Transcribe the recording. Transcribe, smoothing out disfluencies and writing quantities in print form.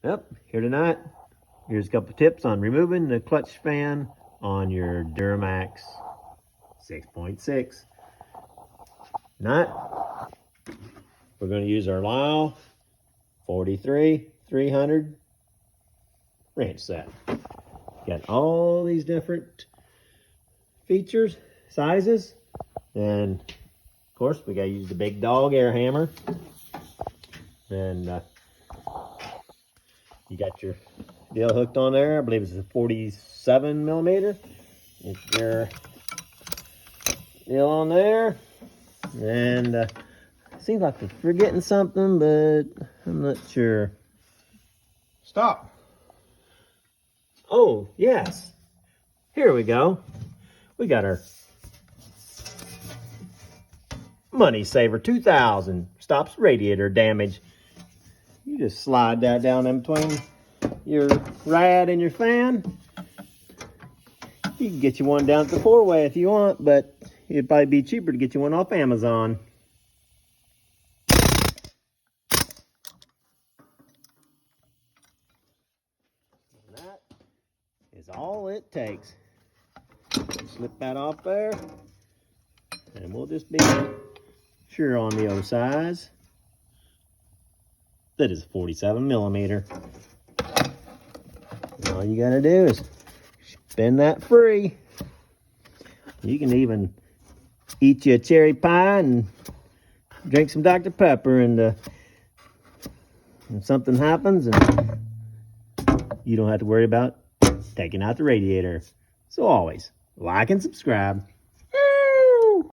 Yep, here tonight. Here's a couple tips on removing the clutch fan on your Duramax 6.6. Tonight, we're going to use our Lyle 43-300 wrench set. Got all these different features, sizes, and of course we got to use the big dog air hammer. And you got your deal hooked on there. I believe it's a 47 millimeter. Get your deal on there. And seems like we're forgetting something, but I'm not sure. Stop. Oh, yes. Here we go. We got our Money Saver 2000. Stops radiator damage. You just slide that down in between your rad and your fan. You can get you one down at the 4-way if you want, but it'd probably be cheaper to get you one off Amazon. And that is all it takes. Slip that off there, and we'll just be sure on the other size that is 47 millimeter. All you gotta do is spin that free. You can even eat you a cherry pie and drink some Dr. Pepper, and if something happens, and you don't have to worry about taking out the radiator. So always like and subscribe.